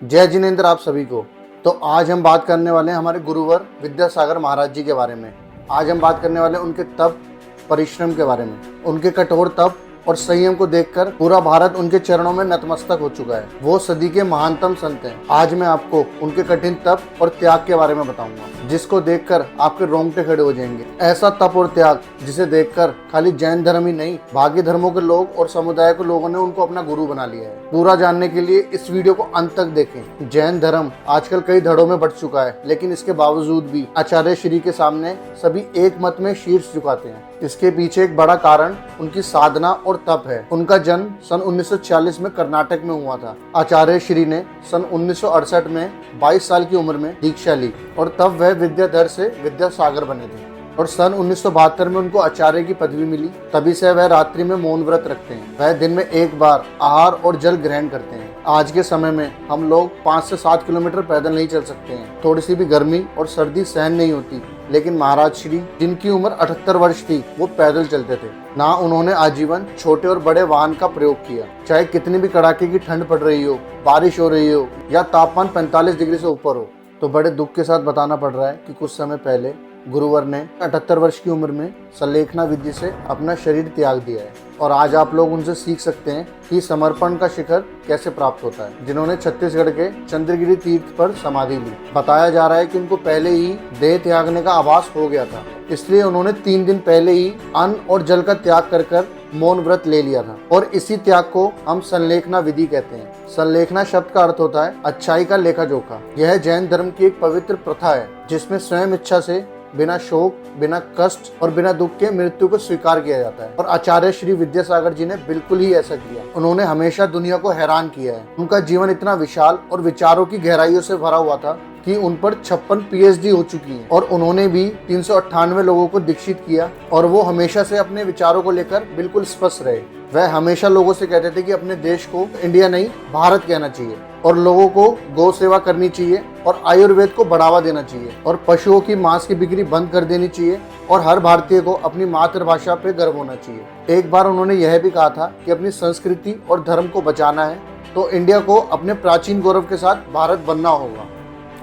जय जिनेंद्र आप सभी को। तो आज हम बात करने वाले हैं हमारे गुरुवर विद्यासागर महाराज जी के बारे में। आज हम बात करने वाले हैं उनके तप, परिश्रम के बारे में। उनके कठोर तप और संयम को देखकर पूरा भारत उनके चरणों में नतमस्तक हो चुका है। वो सदी के महानतम संत हैं। आज मैं आपको उनके कठिन तप और त्याग के बारे में बताऊंगा, जिसको देखकर आपके रोंगटे खड़े हो जाएंगे। ऐसा तप और त्याग जिसे देखकर खाली जैन धर्म ही नहीं, बाकी धर्मों के लोग और समुदाय के लोगों ने उनको अपना गुरु बना लिया है। पूरा जानने के लिए इस वीडियो को अंत तक देखें। जैन धर्म आजकल कई धड़ों में बढ़ चुका है, लेकिन इसके बावजूद भी आचार्य श्री के सामने सभी एक मत में शीर्ष झुकाते हैं। इसके पीछे एक बड़ा कारण उनकी साधना और तप है। उनका जन्म सन 1940 में कर्नाटक में हुआ था। आचार्य श्री ने सन 1968 में 22 साल की उम्र में दीक्षा ली और तब वह विद्याधर से विद्यासागर बने थे और सन 1972 में उनको आचार्य की पदवी मिली। तभी से वह रात्रि में मौन व्रत रखते हैं। वह दिन में एक बार आहार और जल ग्रहण करते हैं। आज के समय में हम लोग 5 से 7 किलोमीटर पैदल नहीं चल सकते हैं। थोड़ी सी भी गर्मी और सर्दी सहन नहीं होती, लेकिन महाराज श्री, जिनकी उम्र 78 वर्ष थी, वो पैदल चलते थे। ना उन्होंने आजीवन छोटे और बड़े वाहन का प्रयोग किया। चाहे कितनी भी कड़ाके की ठंड पड़ रही हो, बारिश हो रही हो या तापमान 45 डिग्री से ऊपर हो। तो बड़े दुख के साथ बताना पड़ रहा है कि कुछ समय पहले गुरुवर ने 78 वर्ष की उम्र में संलेखना विधि से अपना शरीर त्याग दिया है। और आज आप लोग उनसे सीख सकते हैं कि समर्पण का शिखर कैसे प्राप्त होता है, जिन्होंने छत्तीसगढ़ के चंद्रगिरी तीर्थ पर समाधि ली। बताया जा रहा है कि उनको पहले ही देह त्यागने का आभास हो गया था, इसलिए उन्होंने 3 दिन पहले ही अन्न और जल का त्याग कर मौन व्रत ले लिया था। और इसी त्याग को हम संलेखना विधि कहते हैं। संलेखना शब्द का अर्थ होता है अच्छाई का लेखा जोखा। यह जैन धर्म की एक पवित्र प्रथा है, जिसमें स्वयं इच्छा से, बिना शोक, बिना कष्ट और बिना दुख के मृत्यु को स्वीकार किया जाता है। और आचार्य श्री विद्यासागर जी ने बिल्कुल ही ऐसा किया। उन्होंने हमेशा दुनिया को हैरान किया है। उनका जीवन इतना विशाल और विचारों की गहराइयों से भरा हुआ था कि उन पर 56 PhD हो चुकी है। और उन्होंने भी 398 लोगों को दीक्षित किया। और वो हमेशा से अपने विचारों को लेकर बिल्कुल स्पष्ट रहे। वह हमेशा लोगों से कहते थे कि अपने देश को इंडिया नहीं भारत कहना चाहिए, और लोगों को गौ सेवा करनी चाहिए, और आयुर्वेद को बढ़ावा देना चाहिए, और पशुओं की मांस की बिक्री बंद कर देनी चाहिए, और हर भारतीय को अपनी मातृभाषा पे गर्व होना चाहिए। एक बार उन्होंने यह भी कहा था कि अपनी संस्कृति और धर्म को बचाना है तो इंडिया को अपने प्राचीन गौरव के साथ भारत बनना होगा।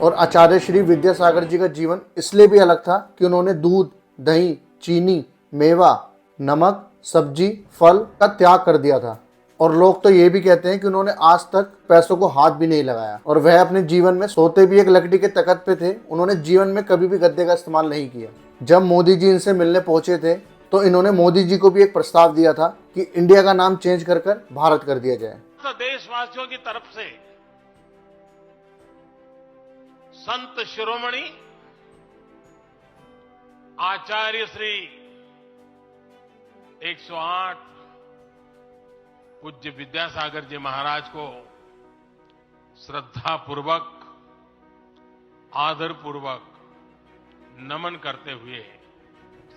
और आचार्य श्री विद्यासागर जी का जीवन इसलिए भी अलग था कि उन्होंने दूध, दही, चीनी, मेवा, नमक, सब्जी, फल का त्याग कर दिया था। और लोग तो ये भी कहते हैं कि उन्होंने आज तक पैसों को हाथ भी नहीं लगाया। और वह अपने जीवन में सोते भी एक लकड़ी के तख्त पे थे। उन्होंने जीवन में कभी भी गद्दे का इस्तेमाल नहीं किया। जब मोदी जी इनसे मिलने पहुंचे थे तो इन्होंने मोदी जी को भी एक प्रस्ताव दिया था कि इंडिया का नाम चेंज कर भारत कर दिया जाए। तो देशवासियों की तरफ से संत शिरोमणि आचार्य श्री 108 पूज्य विद्यासागर जी महाराज को श्रद्धा पूर्वक, आदर पूर्वक नमन करते हुए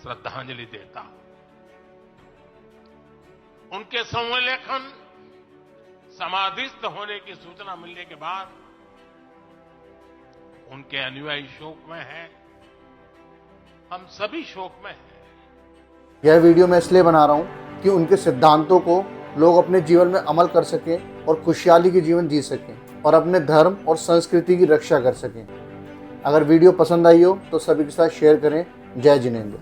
श्रद्धांजलि देता हूं। उनके संलेखन समाधिस्थ होने की सूचना मिलने के बाद उनके अनुयायी शोक में हैं, हम सभी शोक में हैं। यह वीडियो मैं इसलिए बना रहा हूं कि उनके सिद्धांतों को लोग अपने जीवन में अमल कर सकें और खुशहाली की जीवन जी सकें और अपने धर्म और संस्कृति की रक्षा कर सकें। अगर वीडियो पसंद आई हो तो सभी के साथ शेयर करें। जय जिनेंद्र।